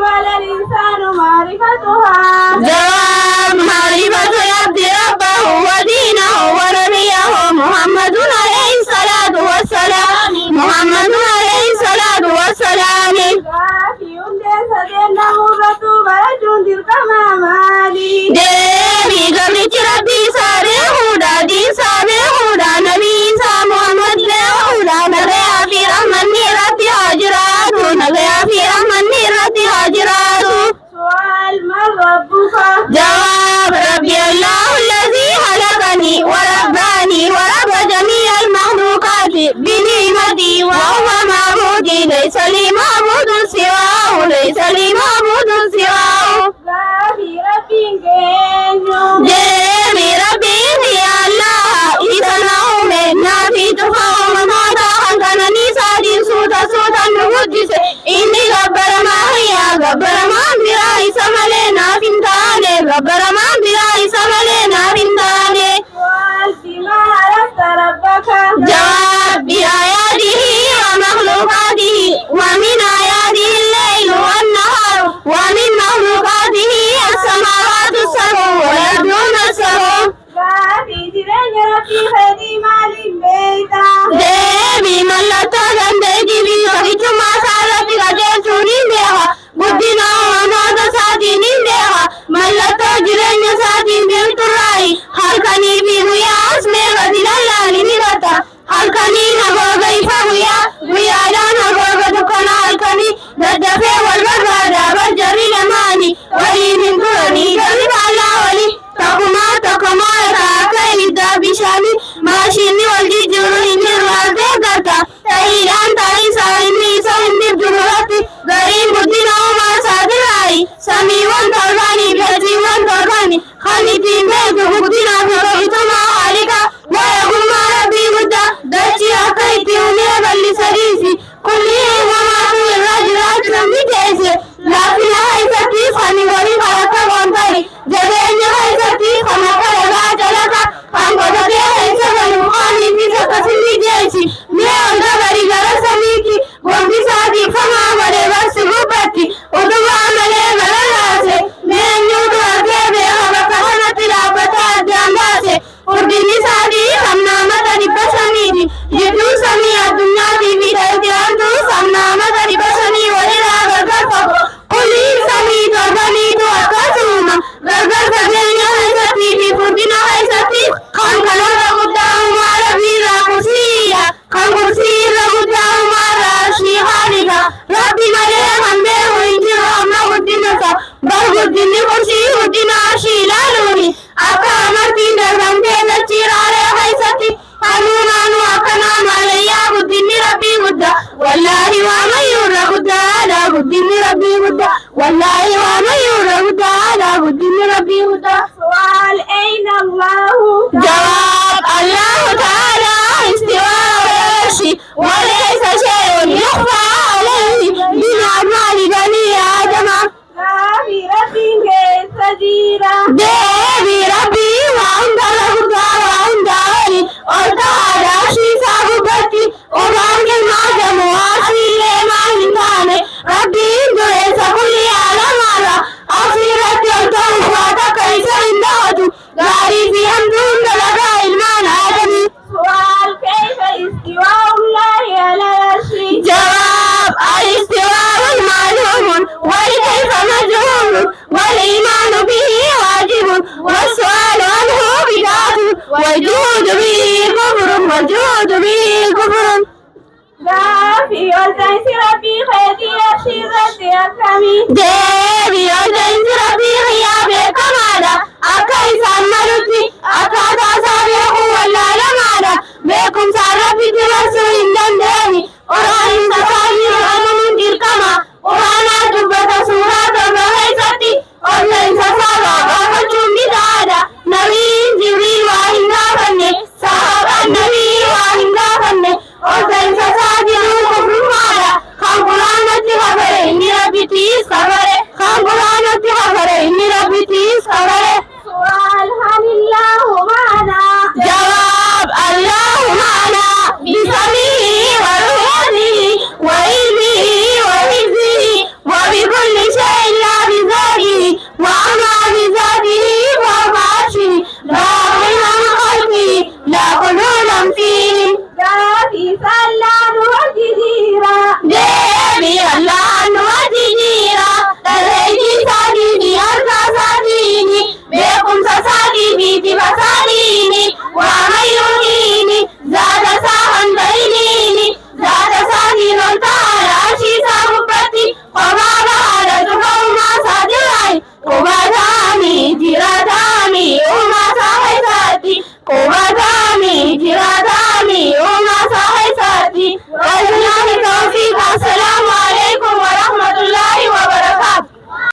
ولا الإنسان معرفتها. جواب معرفة العبد ربه ودينه ونبيه محمد عليه الصلاة والسلام. محمد عليه الصلاة والسلام. देवी गबरी चिरती सारे हुडा दी सारे हुडा नबी सा मोहम्मद ले हुडा नगे आफी रहमन निरती हाजरातु नगे आफी रहमन निरती हाजरातु. سؤال من ربك؟ جواب ربي الله الذي خلقني ورباني ورب جميع المخلوقات بنعمتي وهو معبودي ليس لي معبود سواه ليس لي معبود سواه. देवी रबी या अल्लाह इतनाओ में नाफी तुफाओ ममादा अंगननी सादी सूदा सूदा नुगुद्दी से इंदी गब्बरमा या गब्बरमा बिराई समले नाफिंदाने गब्बरमा बिराई समले नाफिंदाने. जवाब बिआयातिही व मखलूकातिही व मिन आयातिही الليل والنهار ومن مخلوقاته السماوات السبع والأرض السبع. देवी मल्लता गंदे जीवी कभी चुमा सारती गजे चुनी देहा बुद्धि ना अनाथ साथी निंदेहा मल्लता जिरेंगे साथी बिल्तुराई हल्कनी भी हुआ उसमें गदिला लाली निरता हल्कनी नगो गई फगुया हुआ जान नगो गदुकना हल्कनी ददफे वलवर बादाबर जरी लमानी वली निंकुरनी जरी बाला वली तकुमा तकुमा राकई दाबिशानी माशिनी वली जुरुनी निर्वादे करता तहिरान ताई साइनी साइनी जुरुरती गरीब बुद्धि नाव मा सादराई समीवन दरगानी बेजीवन दरगानी खानी पीने जो बुद्धि नाव कभी तुमा हालिका वह गुमारा भी बुद्धा दच्ची आकई त्योने वली सरीसी कुली वमातु राज राज रंगी जैसे लाफिना है सती खानी गरी भारत बंदाई जगेंगे है सती खाना करेगा चलेगा हम बदले है सगल खानी भी सकसिनी जैसी मैं अंधा गरी गरज समी की गोंदी सादी खमा बड़े बस गुपति उदवा मले गलला से मैं न्यूट आगे बेहद कहना तिला बता जाना से उर्दिनी सादी हम नाम तरी पसनी थी ये तू समिया दुनिया दीवी रह ध्यान तू हम नाम तरी पसनी वही राग कर कुली समी गगनी तो आकाशुमा गगर गगनिया है सती भी फुदिना है सती खान खाना रगुदा हमारा वीरा कुसिया खान कुर्सी रगुदा हमारा शिहालिका रब्बी मरे हमने हुई थी हमना उद्दीन सा बरगुद्दीन कुर्सी उद्दीन आशीला लोनी आपका अमर तीन दरगम के नचीरारे है सती अनुनानु अकना मलया उद्दीन रब्बी गुद्दा वल्लाहि वा मयूर गुद्दा ला उद्दीन रब्बी गुद्दा वल्लाहि वा मयूर गुद्दा ला उद्दीन रब्बी गुद्दा. سؤال أين الله؟ جواب الله تعالى استواء العرش وليس شيء يخفى عليه من أعمال بني آدم. देवी रबी वंद रघुदा वंद हरि और तारा शीसा गुबती और आंगे माजम वासी ले माहिंदाने रबी दुए सकुली आला माला आखिरत योता उखाता कैसा इंदा तू गारी भी हम ढूंढ लगा इल्मान आदमी. سؤال كيف استواء الله على العرش؟ جواب الاستواء معلوم ولكيف مجهول والإيمان به واجب والسؤال عنه بدعة والجود به كفر والجود به كفر. في والتنس ربي خيتي الشرة أكمي. देवी और जैन रबी हिया बेकमाला अका इंसान मरुति अका दासा बेहु